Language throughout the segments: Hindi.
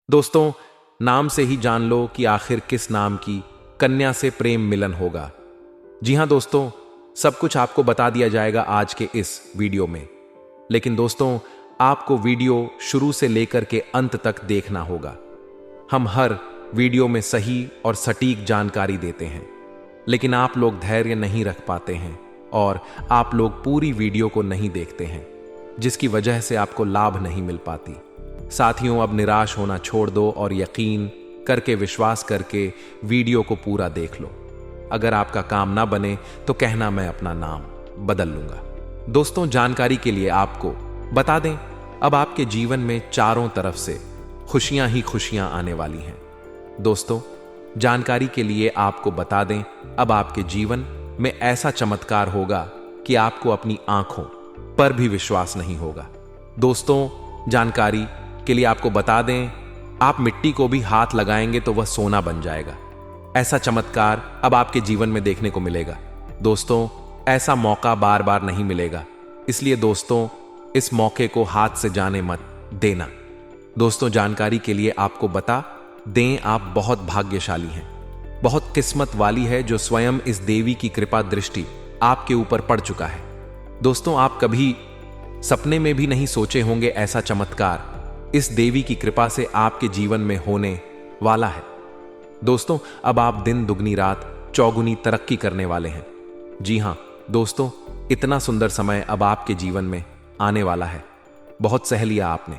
दोस्तों, नाम से ही जान लो कि आखिर किस नाम की कन्या से प्रेम मिलन होगा। जी हां दोस्तों, सब कुछ आपको बता दिया जाएगा आज के इस वीडियो में। लेकिन दोस्तों, आपको वीडियो शुरू से लेकर के अंत तक देखना होगा। हम हर वीडियो में सही और सटीक जानकारी देते हैं, लेकिन आप लोग धैर्य नहीं रख पाते हैं और आप लोग पूरी वीडियो को नहीं देखते हैं, जिसकी वजह से आपको लाभ नहीं मिल पाती। साथियों, अब निराश होना छोड़ दो और यकीन करके, विश्वास करके वीडियो को पूरा देख लो। अगर आपका काम ना बने तो कहना मैं अपना नाम बदल लूंगा। दोस्तों, जानकारी के लिए आपको बता दें, अब आपके जीवन में चारों तरफ से खुशियां ही खुशियां आने वाली हैं। दोस्तों, जानकारी के लिए आपको बता दें, अब आपके जीवन में ऐसा चमत्कार होगा कि आपको अपनी आंखों पर भी विश्वास नहीं होगा। दोस्तों, जानकारी के लिए आपको बता दें, आप मिट्टी को भी हाथ लगाएंगे तो वह सोना बन जाएगा। ऐसा चमत्कार अब आपके जीवन में देखने को मिलेगा। दोस्तों, ऐसा मौका बार बार नहीं मिलेगा, इसलिए दोस्तों इस मौके को हाथ से जाने मत देना। दोस्तों, जानकारी के लिए आपको बता दें, आप बहुत भाग्यशाली हैं, बहुत किस्मत वाली है जो स्वयं इस देवी की कृपा दृष्टि आपके ऊपर पड़ चुका है। दोस्तों, आप कभी सपने में भी नहीं सोचे होंगे ऐसा चमत्कार इस देवी की कृपा से आपके जीवन में होने वाला है। दोस्तों, अब आप दिन दुगनी रात चौगुनी तरक्की करने वाले हैं। जी हां दोस्तों, इतना सुंदर समय अब आपके जीवन में आने वाला है। बहुत सह लिया आपने,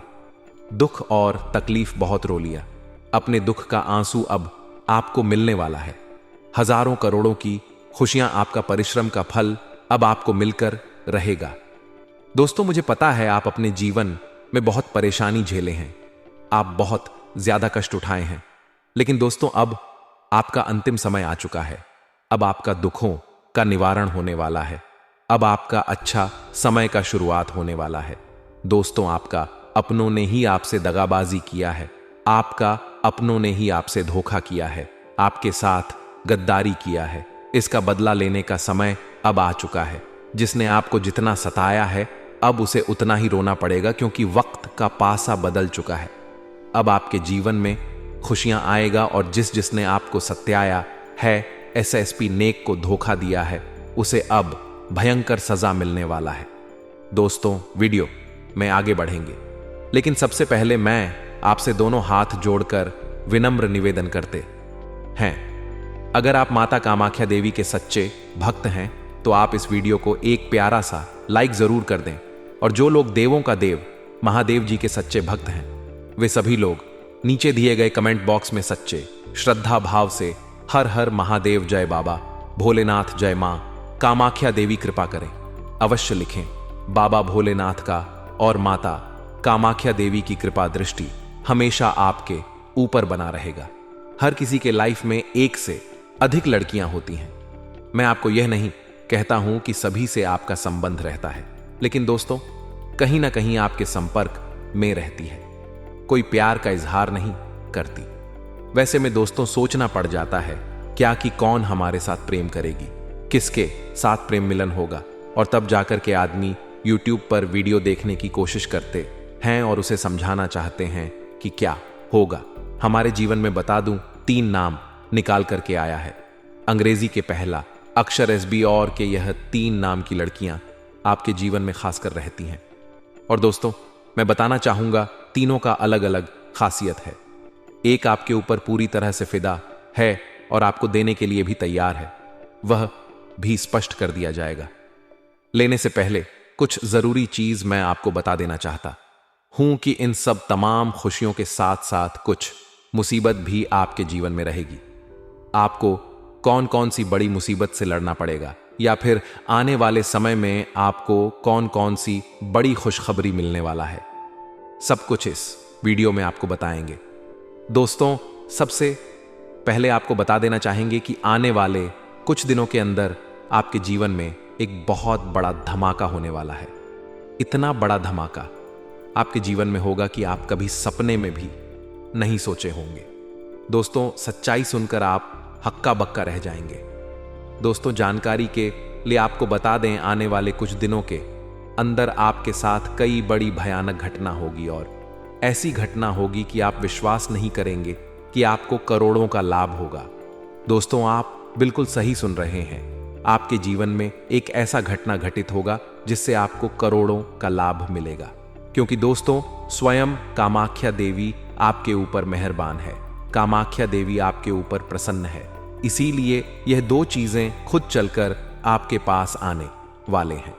दुख और तकलीफ बहुत रो लिया। अपने दुख का आंसू अब आपको मिलने वाला है। हजारों करोड़ों की खुशियां, आपका परिश्रम का फल अब आपको मिलकर रहेगा। दोस्तों, मुझे पता है आप अपने जीवन में बहुत परेशानी झेले हैं, आप बहुत ज्यादा कष्ट उठाए हैं, लेकिन दोस्तों अब आपका अंतिम समय आ चुका है। अब आपका दुखों का निवारण होने वाला है। अब आपका अच्छा समय का शुरुआत होने वाला है। दोस्तों, आपका अपनों ने ही आपसे दगाबाजी किया है, आपका अपनों ने ही आपसे धोखा किया है, आपके साथ गद्दारी किया है। इसका बदला लेने का समय अब आ चुका है। जिसने आपको जितना सताया है, अब उसे उतना ही रोना पड़ेगा, क्योंकि वक्त का पासा बदल चुका है। अब आपके जीवन में खुशियां आएगा और जिसने आपको सत्याया है, एसएसपी नेक को धोखा दिया है, उसे अब भयंकर सजा मिलने वाला है। दोस्तों, वीडियो में आगे बढ़ेंगे, लेकिन सबसे पहले मैं आपसे दोनों हाथ जोड़कर विनम्र निवेदन करते हैं, अगर आप माता कामाख्या देवी के सच्चे भक्त हैं तो आप इस वीडियो को एक प्यारा सा लाइक जरूर कर दें। और जो लोग देवों का देव महादेव जी के सच्चे भक्त हैं, वे सभी लोग नीचे दिए गए कमेंट बॉक्स में सच्चे श्रद्धा भाव से हर हर महादेव जय बाबा भोलेनाथ जय मां कामाख्या देवी कृपा करें अवश्य लिखें। बाबा भोलेनाथ का और माता कामाख्या देवी की कृपा दृष्टि हमेशा आपके ऊपर बना रहेगा। हर किसी के लाइफ में एक से अधिक लड़कियां होती हैं। मैं आपको यह नहीं कहता हूं कि सभी से आपका संबंध रहता है, लेकिन दोस्तों कहीं ना कहीं आपके संपर्क में रहती है, कोई प्यार का इजहार नहीं करती। वैसे में दोस्तों सोचना पड़ जाता है क्या कि कौन हमारे साथ प्रेम करेगी, किसके साथ प्रेम मिलन होगा, और तब जाकर के आदमी YouTube पर वीडियो देखने की कोशिश करते हैं और उसे समझाना चाहते हैं कि क्या होगा। हमारे जीवन में बता दूं, 3 नाम निकाल करके आया है। अंग्रेजी के पहला अक्षर SB और के यह 3 नाम की लड़कियां आपके जीवन में खासकर रहती हैं। और दोस्तों, मैं बताना चाहूंगा, तीनों का अलग अलग खासियत है। एक आपके ऊपर पूरी तरह से फिदा है और आपको देने के लिए भी तैयार है, वह भी स्पष्ट कर दिया जाएगा। लेने से पहले कुछ जरूरी चीज मैं आपको बता देना चाहता हूं कि इन सब तमाम खुशियों के साथ साथ कुछ मुसीबत भी आपके जीवन में रहेगी। आपको कौन कौन सी बड़ी मुसीबत से लड़ना पड़ेगा, या फिर आने वाले समय में आपको कौन कौन सी बड़ी खुशखबरी मिलने वाला है, सब कुछ इस वीडियो में आपको बताएंगे। दोस्तों, सबसे पहले आपको बता देना चाहेंगे कि आने वाले कुछ दिनों के अंदर आपके जीवन में एक बहुत बड़ा धमाका होने वाला है। इतना बड़ा धमाका आपके जीवन में होगा कि आप कभी सपने में भी नहीं सोचे होंगे। दोस्तों, सच्चाई सुनकर आप हक्का बक्का रह जाएंगे। दोस्तों, जानकारी के लिए आपको बता दें, आने वाले कुछ दिनों के अंदर आपके साथ कई बड़ी भयानक घटना होगी और ऐसी घटना होगी कि आप विश्वास नहीं करेंगे कि आपको करोड़ों का लाभ होगा। दोस्तों, आप बिल्कुल सही सुन रहे हैं। आपके जीवन में एक ऐसा घटना घटित होगा जिससे आपको करोड़ों का लाभ मिलेगा, क्योंकि दोस्तों, स्वयं कामाख्या देवी आपके ऊपर मेहरबान है। कामाख्या देवी आपके ऊपर प्रसन्न है। इसीलिए यह दो चीजें खुद चलकर आपके पास आने वाले हैं,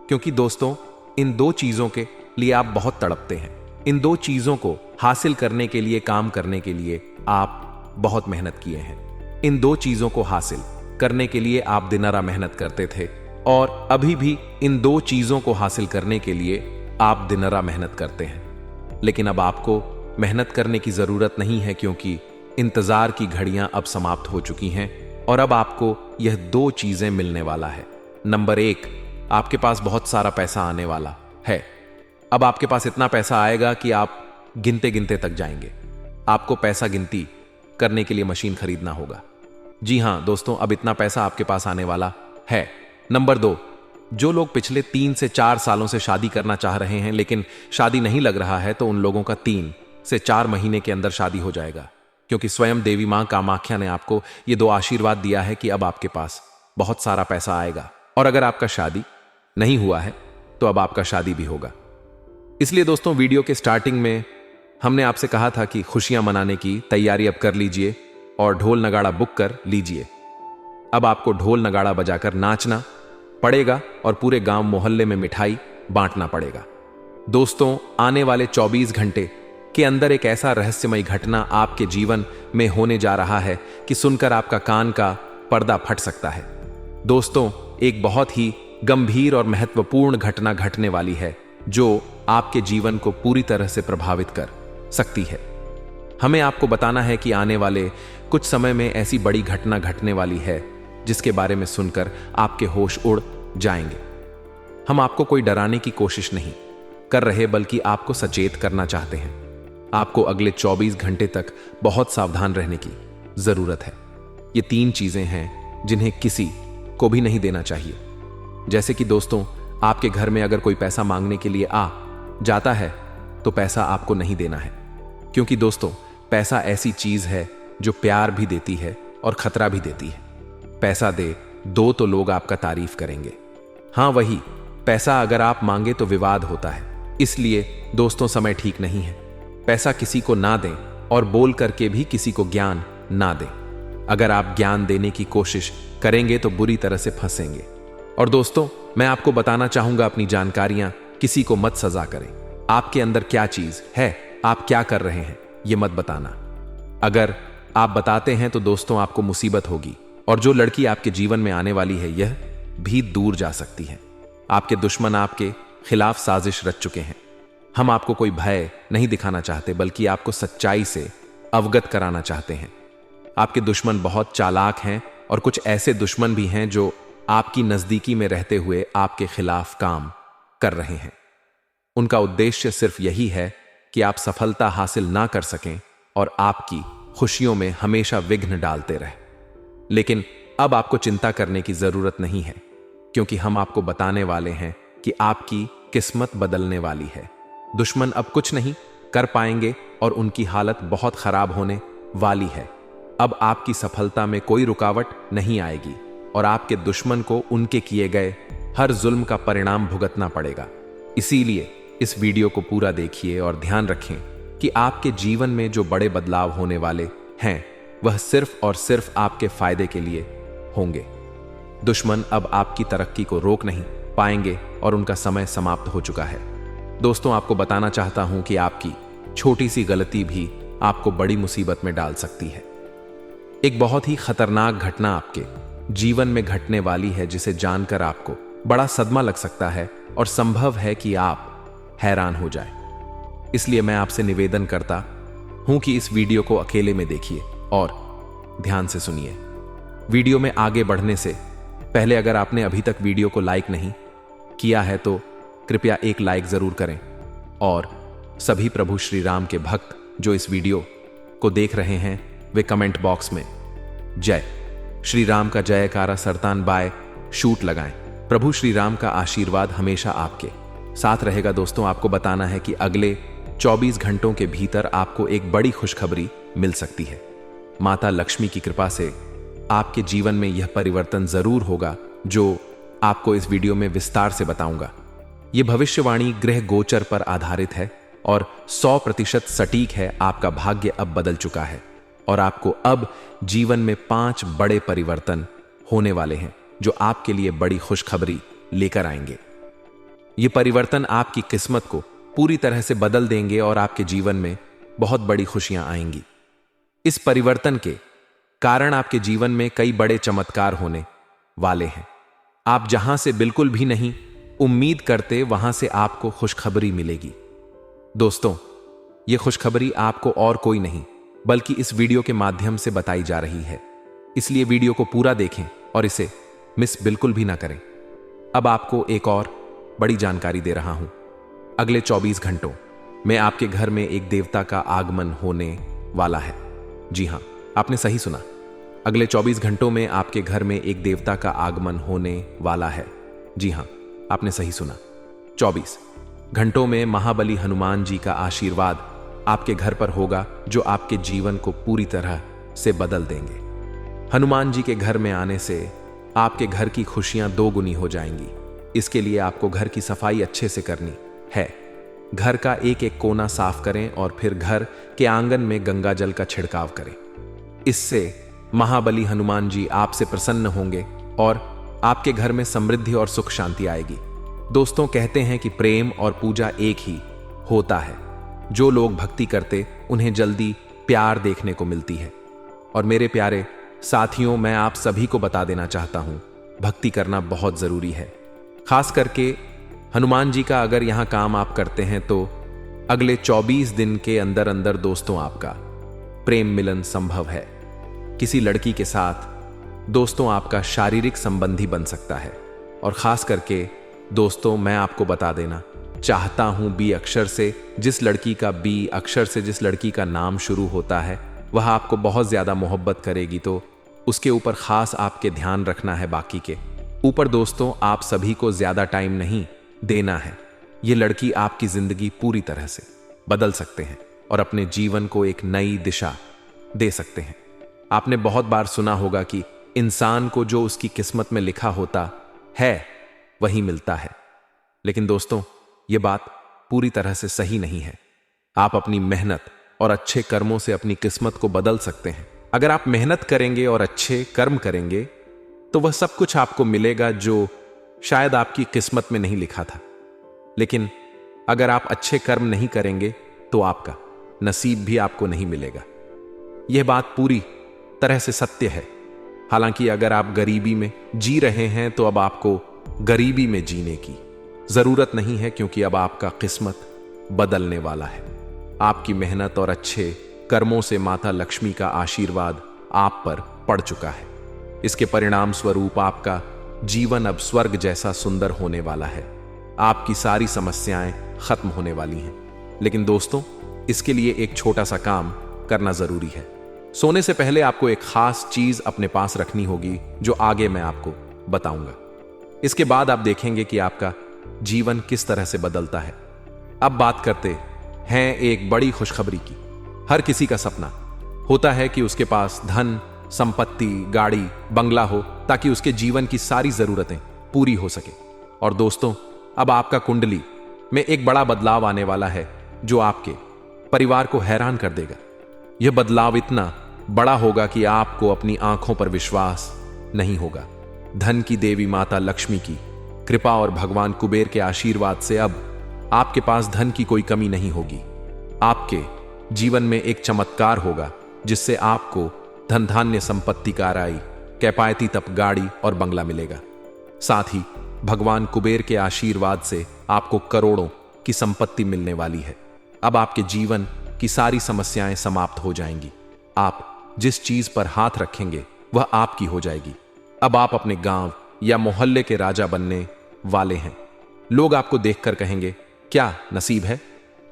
क्योंकि दोस्तों, इन दो चीजों के लिए आप बहुत तड़पते हैं। इन दो चीजों को हासिल करने के लिए, काम करने के लिए आप बहुत मेहनत किए हैं। इन दो चीजों को हासिल करने के लिए आप दिन-रात मेहनत करते थे, और अभी भी इन दो चीजों को हासिल करने के लिए आप दिन-रात मेहनत करते हैं। लेकिन अब आपको मेहनत करने की जरूरत नहीं है, क्योंकि इंतजार की घड़ियां अब समाप्त हो चुकी हैं और अब आपको यह दो चीजें मिलने वाला है। नंबर 1, आपके पास बहुत सारा पैसा आने वाला है। अब आपके पास इतना पैसा आएगा कि आप गिनते गिनते तक जाएंगे। आपको पैसा गिनती करने के लिए मशीन खरीदना होगा। जी हां दोस्तों, अब इतना पैसा आपके पास आने वाला है। नंबर 2, जो लोग पिछले 3 से 4 सालों से शादी करना चाह रहे हैं लेकिन शादी नहीं लग रहा है, तो उन लोगों का 3 से 4 महीने के अंदर शादी हो जाएगा, क्योंकि स्वयं देवी मां कामाख्या ने आपको ये 2 आशीर्वाद दिया है कि अब आपके पास बहुत सारा पैसा आएगा। और अगर आपका शादी नहीं हुआ है तो अब आपका शादी भी होगा। इसलिए दोस्तों, वीडियो के स्टार्टिंग में हमने आपसे कहा था कि खुशियां मनाने की तैयारी अब कर लीजिए और ढोल नगाड़ा बुक कर लीजिए। अब आपको ढोल नगाड़ा बजाकर नाचना पड़ेगा और पूरे गांव मोहल्ले में मिठाई बांटना पड़ेगा। दोस्तों, आने वाले 24 घंटे के अंदर एक ऐसा रहस्यमय घटना आपके जीवन में होने जा रहा है कि सुनकर आपका कान का पर्दा फट सकता है। दोस्तों, एक बहुत ही गंभीर और महत्वपूर्ण घटना घटने वाली है जो आपके जीवन को पूरी तरह से प्रभावित कर सकती है। हमें आपको बताना है कि आने वाले कुछ समय में ऐसी बड़ी घटना घटने वाली है जिसके बारे में सुनकर आपके होश उड़ जाएंगे। हम आपको कोई डराने की कोशिश नहीं कर रहे, बल्कि आपको सचेत करना चाहते हैं। आपको अगले 24 घंटे तक बहुत सावधान रहने की जरूरत है। ये 3 चीजें हैं जिन्हें किसी को भी नहीं देना चाहिए। जैसे कि दोस्तों, आपके घर में अगर कोई पैसा मांगने के लिए आ जाता है तो पैसा आपको नहीं देना है, क्योंकि दोस्तों, पैसा ऐसी चीज है जो प्यार भी देती है और खतरा भी देती है। पैसा दो तो लोग आपका तारीफ करेंगे। हां, वही पैसा अगर आप मांगे तो विवाद होता है। इसलिए दोस्तों, समय ठीक नहीं है। पैसा किसी को ना दें और बोल करके भी किसी को ज्ञान ना दें। अगर आप ज्ञान देने की कोशिश करेंगे तो बुरी तरह से फंसेंगे। और दोस्तों, मैं आपको बताना चाहूंगा, अपनी जानकारियां किसी को मत सजा करें। आपके अंदर क्या चीज है, आप क्या कर रहे हैं, ये मत बताना। अगर आप बताते हैं तो दोस्तों, आपको मुसीबत होगी, और जो लड़की आपके जीवन में आने वाली है यह भी दूर जा सकती है। आपके दुश्मन आपके खिलाफ साजिश रच चुके हैं। हम आपको कोई भय नहीं दिखाना चाहते, बल्कि आपको सच्चाई से अवगत कराना चाहते हैं। आपके दुश्मन बहुत चालाक हैं, और कुछ ऐसे दुश्मन भी हैं जो आपकी नजदीकी में रहते हुए आपके खिलाफ काम कर रहे हैं। उनका उद्देश्य सिर्फ यही है कि आप सफलता हासिल ना कर सकें और आपकी खुशियों में हमेशा विघ्न डालते रहे। लेकिन अब आपको चिंता करने की जरूरत नहीं है, क्योंकि हम आपको बताने वाले हैं कि आपकी किस्मत बदलने वाली है। दुश्मन अब कुछ नहीं कर पाएंगे और उनकी हालत बहुत खराब होने वाली है। अब आपकी सफलता में कोई रुकावट नहीं आएगी और आपके दुश्मन को उनके किए गए हर जुल्म का परिणाम भुगतना पड़ेगा। इसीलिए इस वीडियो को पूरा देखिए और ध्यान रखें कि आपके जीवन में जो बड़े बदलाव होने वाले हैं वह सिर्फ और सिर्फ आपके फायदे के लिए होंगे। दुश्मन अब आपकी तरक्की को रोक नहीं पाएंगे और उनका समय समाप्त हो चुका है। दोस्तों, आपको बताना चाहता हूं कि आपकी छोटी सी गलती भी आपको बड़ी मुसीबत में डाल सकती है। एक बहुत ही खतरनाक घटना आपके जीवन में घटने वाली है, जिसे जानकर आपको बड़ा सदमा लग सकता है और संभव है कि आप हैरान हो जाए। इसलिए मैं आपसे निवेदन करता हूं कि इस वीडियो को अकेले में देखिए और ध्यान से सुनिए। वीडियो में आगे बढ़ने से पहले अगर आपने अभी तक वीडियो को लाइक नहीं किया है तो कृपया एक लाइक जरूर करें, और सभी प्रभु श्री राम के भक्त जो इस वीडियो को देख रहे हैं वे कमेंट बॉक्स में जय श्री राम का जयकारा सरतान बाय शूट लगाएं। प्रभु श्री राम का आशीर्वाद हमेशा आपके साथ रहेगा। दोस्तों, आपको बताना है कि अगले 24 घंटों के भीतर आपको एक बड़ी खुशखबरी मिल सकती है। माता लक्ष्मी की कृपा से आपके जीवन में यह परिवर्तन जरूर होगा जो आपको इस वीडियो में विस्तार से बताऊंगा। यह भविष्यवाणी ग्रह गोचर पर आधारित है और 100% सटीक है। आपका भाग्य अब बदल चुका है और आपको अब जीवन में 5 बड़े परिवर्तन होने वाले हैं जो आपके लिए बड़ी खुशखबरी लेकर आएंगे। ये परिवर्तन आपकी किस्मत को पूरी तरह से बदल देंगे और आपके जीवन में बहुत बड़ी खुशियां आएंगी। इस परिवर्तन के कारण आपके जीवन में कई बड़े चमत्कार होने वाले हैं। आप जहां से बिल्कुल भी नहीं उम्मीद करते वहां से आपको खुशखबरी मिलेगी। दोस्तों, यह खुशखबरी आपको और कोई नहीं बल्कि इस वीडियो के माध्यम से बताई जा रही है, इसलिए वीडियो को पूरा देखें और इसे मिस बिल्कुल भी ना करें। अब आपको एक और बड़ी जानकारी दे रहा हूं। अगले 24 घंटों में आपके घर में एक देवता का आगमन होने वाला है। जी हां, आपने सही सुना। अगले 24 घंटों में आपके घर में एक देवता का आगमन होने वाला है। जी हां, आपने सही सुना। 24 घंटों में महाबली हनुमान जी का आशीर्वाद आपके घर पर होगा जो आपके जीवन को पूरी तरह से बदल देंगे। हनुमान जी के घर में आने से आपके घर की खुशियां 2 गुनी हो जाएंगी। इसके लिए आपको घर की सफाई अच्छे से करनी है। घर का एक एक कोना साफ करें और फिर घर के आंगन में गंगा जल का छिड़काव करें। इससे महाबली हनुमान जी आपसे प्रसन्न होंगे और आपके घर में समृद्धि और सुख शांति आएगी। दोस्तों, कहते हैं कि प्रेम और पूजा एक ही होता है। जो लोग भक्ति करते उन्हें जल्दी प्यार देखने को मिलती है। और मेरे प्यारे साथियों, मैं आप सभी को बता देना चाहता हूं, भक्ति करना बहुत जरूरी है। खास करके हनुमान जी का अगर यहां काम आप करते हैं तो अगले 24 दिन के अंदर अंदर दोस्तों आपका प्रेम मिलन संभव है। किसी लड़की के साथ दोस्तों आपका शारीरिक संबंधी बन सकता है। और खास करके दोस्तों, मैं आपको बता देना चाहता हूं, बी अक्षर से जिस लड़की का बी अक्षर से जिस लड़की का नाम शुरू होता है वह आपको बहुत ज्यादा मोहब्बत करेगी, तो उसके ऊपर खास आपके ध्यान रखना है। बाकी के ऊपर दोस्तों आप सभी को ज्यादा टाइम नहीं देना है। यह लड़की आपकी जिंदगी पूरी तरह से बदल सकते हैं और अपने जीवन को एक नई दिशा दे सकते हैं। आपने बहुत बार सुना होगा कि इंसान को जो उसकी किस्मत में लिखा होता है वही मिलता है, लेकिन दोस्तों यह बात पूरी तरह से सही नहीं है। आप अपनी मेहनत और अच्छे कर्मों से अपनी किस्मत को बदल सकते हैं। अगर आप मेहनत करेंगे और अच्छे कर्म करेंगे तो वह सब कुछ आपको मिलेगा जो शायद आपकी किस्मत में नहीं लिखा था। लेकिन अगर आप अच्छे कर्म नहीं करेंगे तो आपका नसीब भी आपको नहीं मिलेगा। यह बात पूरी तरह से सत्य है। हालांकि अगर आप गरीबी में जी रहे हैं तो अब आपको गरीबी में जीने की जरूरत नहीं है, क्योंकि अब आपका किस्मत बदलने वाला है। आपकी मेहनत और अच्छे कर्मों से माता लक्ष्मी का आशीर्वाद आप पर पड़ चुका है। इसके परिणाम स्वरूप आपका जीवन अब स्वर्ग जैसा सुंदर होने वाला है। आपकी सारी समस्याएं खत्म होने वाली हैं। लेकिन दोस्तों, इसके लिए एक छोटा सा काम करना जरूरी है। सोने से पहले आपको एक खास चीज अपने पास रखनी होगी जो आगे मैं आपको बताऊंगा। इसके बाद आप देखेंगे कि आपका जीवन किस तरह से बदलता है। अब बात करते हैं एक बड़ी खुशखबरी की। हर किसी का सपना होता है कि उसके पास धन, संपत्ति, गाड़ी, बंगला हो ताकि उसके जीवन की सारी जरूरतें पूरी हो सके। और दोस्तों, अब आपका कुंडली में एक बड़ा बदलाव आने वाला है जो आपके परिवार को हैरान कर देगा। यह बदलाव इतना बड़ा होगा कि आपको अपनी आंखों पर विश्वास नहीं होगा। धन की देवी माता लक्ष्मी की कृपा और भगवान कुबेर के आशीर्वाद से अब आपके पास धन की कोई कमी नहीं होगी। आपके जीवन में एक चमत्कार होगा जिससे आपको धन धान्य, संपत्ति, काराई, कैपायती तप, गाड़ी और बंगला मिलेगा। साथ ही भगवान कुबेर के आशीर्वाद से आपको करोड़ों की संपत्ति मिलने वाली है। अब आपके जीवन की सारी समस्याएं समाप्त हो जाएंगी। आप जिस चीज पर हाथ रखेंगे वह आपकी हो जाएगी। अब आप अपने गांव या मोहल्ले के राजा बनने वाले हैं। लोग आपको देखकर कहेंगे, क्या नसीब है,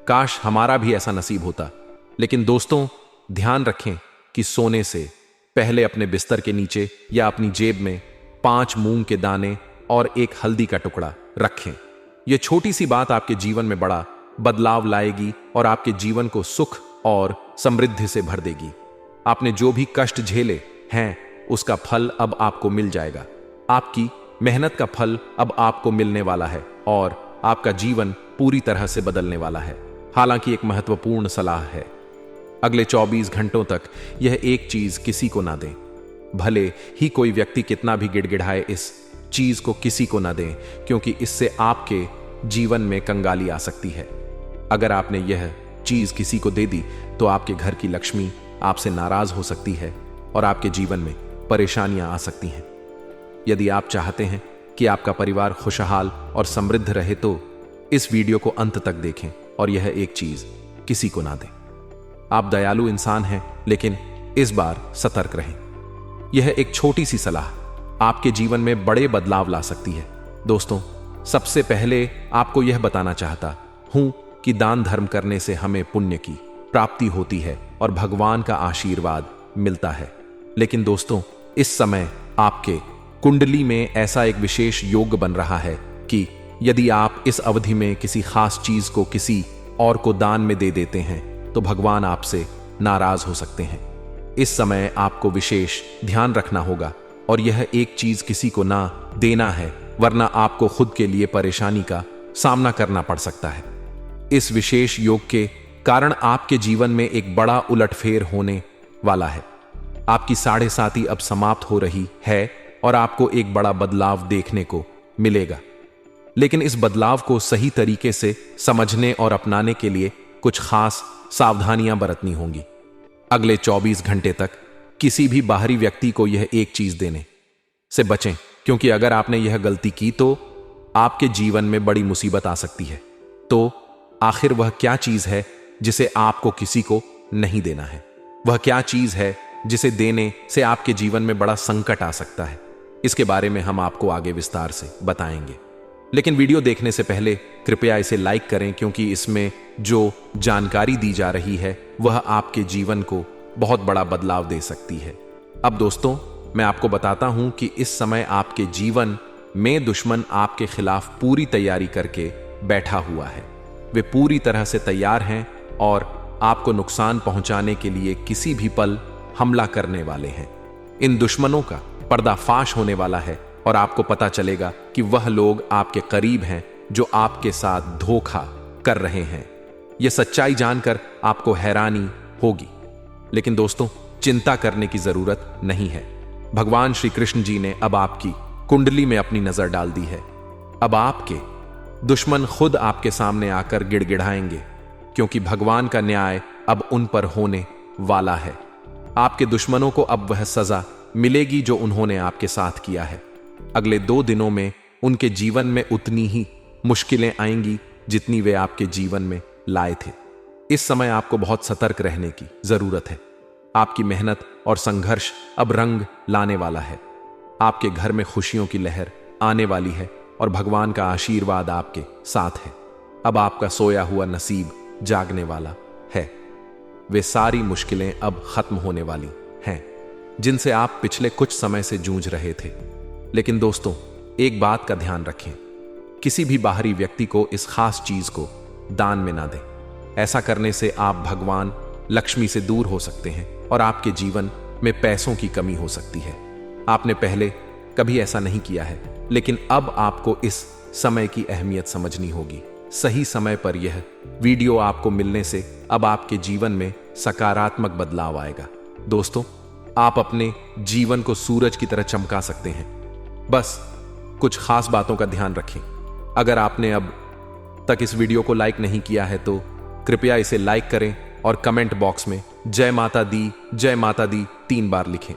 काश हमारा भी ऐसा नसीब होता। लेकिन दोस्तों, ध्यान रखें कि सोने से पहले अपने बिस्तर के नीचे या अपनी जेब में 5 मूंग के दाने और 1 हल्दी का टुकड़ा रखें। यह छोटी सी बात आपके जीवन में बड़ा बदलाव लाएगी और आपके जीवन को सुख और समृद्धि से भर देगी। आपने जो भी कष्ट झेले हैं उसका फल अब आपको मिल जाएगा। आपकी मेहनत का फल अब आपको मिलने वाला है और आपका जीवन पूरी तरह से बदलने वाला है। हालांकि एक महत्वपूर्ण सलाह है, अगले 24 घंटों तक यह एक चीज किसी को ना दें। भले ही कोई व्यक्ति कितना भी गिड़गिड़ाए, इस चीज को किसी को ना दें, क्योंकि इससे आपके जीवन में कंगाली आ सकती है। अगर आपने यह चीज किसी को दे दी तो आपके घर की लक्ष्मी आपसे नाराज हो सकती है और आपके जीवन में परेशानियां आ सकती हैं। यदि आप चाहते हैं कि आपका परिवार खुशहाल और समृद्ध रहे तो इस वीडियो को अंत तक देखें और यह एक चीज किसी को ना दें। आप दयालु इंसान हैं, लेकिन इस बार सतर्क रहें। यह एक छोटी सी सलाह आपके जीवन में बड़े बदलाव ला सकती है। दोस्तों, सबसे पहले आपको यह बताना चाहता हूं कि दान धर्म करने से हमें पुण्य की प्राप्ति होती है और भगवान का आशीर्वाद मिलता है। लेकिन दोस्तों, इस समय आपके कुंडली में ऐसा एक विशेष योग बन रहा है कि यदि आप इस अवधि में किसी खास चीज को किसी और को दान में दे देते हैं तो भगवान आपसे नाराज हो सकते हैं। इस समय आपको विशेष ध्यान रखना होगा और यह एक चीज किसी को ना देना है, वरना आपको खुद के लिए परेशानी का सामना करना पड़ सकता है। इस विशेष योग के कारण आपके जीवन में एक बड़ा उलटफेर होने वाला है। आपकी 7.5 अब समाप्त हो रही है और आपको एक बड़ा बदलाव देखने को मिलेगा। लेकिन इस बदलाव को सही तरीके से समझने और अपनाने के लिए कुछ खास सावधानियां बरतनी होंगी। अगले 24 घंटे तक किसी भी बाहरी व्यक्ति को यह एक चीज देने से बचें, क्योंकि अगर आपने यह गलती की तो आपके जीवन में बड़ी मुसीबत आ सकती है। तो आखिर वह क्या चीज है जिसे आपको किसी को नहीं देना है? वह क्या चीज है जिसे देने से आपके जीवन में बड़ा संकट आ सकता है? इसके बारे में हम आपको आगे विस्तार से बताएंगे। लेकिन वीडियो देखने से पहले कृपया इसे लाइक करें, क्योंकि इसमें जो जानकारी दी जा रही है वह आपके जीवन को बहुत बड़ा बदलाव दे सकती है। अब दोस्तों, मैं आपको बताता हूं कि इस समय आपके जीवन में दुश्मन आपके खिलाफ पूरी तैयारी करके बैठा हुआ है। वे पूरी तरह से तैयार हैं और आपको नुकसान पहुंचाने के लिए किसी भी पल हमला करने वाले हैं। इन दुश्मनों का पर्दाफाश होने वाला है और आपको पता चलेगा कि वह लोग आपके करीब हैं जो आपके साथ धोखा कर रहे हैं। यह सच्चाई जानकर आपको हैरानी होगी, लेकिन दोस्तों, चिंता करने की जरूरत नहीं है। भगवान श्री कृष्ण जी ने अब आपकी कुंडली में अपनी नजर डाल दी है। अब आपके दुश्मन खुद आपके सामने आकर गिड़गिड़ाएंगे, क्योंकि भगवान का न्याय अब उन पर होने वाला है। आपके दुश्मनों को अब वह सजा मिलेगी जो उन्होंने आपके साथ किया है। अगले 2 दिनों में उनके जीवन में उतनी ही मुश्किलें आएंगी जितनी वे आपके जीवन में लाए थे। इस समय आपको बहुत सतर्क रहने की जरूरत है। आपकी मेहनत और संघर्ष अब रंग लाने वाला है। आपके घर में खुशियों की लहर आने वाली है और भगवान का आशीर्वाद आपके साथ है। अब आपका सोया हुआ नसीब जागने वाला है। वे सारी मुश्किलें अब खत्म होने वाली हैं जिनसे आप पिछले कुछ समय से जूझ रहे थे। लेकिन दोस्तों, एक बात का ध्यान रखें, किसी भी बाहरी व्यक्ति को इस खास चीज को दान में ना दें। ऐसा करने से आप भगवान लक्ष्मी से दूर हो सकते हैं और आपके जीवन में पैसों की कमी हो सकती है। आपने पहले कभी ऐसा नहीं किया है, लेकिन अब आपको इस समय की अहमियत समझनी होगी। सही समय पर यह वीडियो आपको मिलने से अब आपके जीवन में सकारात्मक बदलाव आएगा। दोस्तों, आप अपने जीवन को सूरज की तरह चमका सकते हैं। बस कुछ खास बातों का ध्यान रखें। अगर आपने अब तक इस वीडियो को लाइक नहीं किया है तो कृपया इसे लाइक करें और कमेंट बॉक्स में जय माता दी 3 बार लिखें।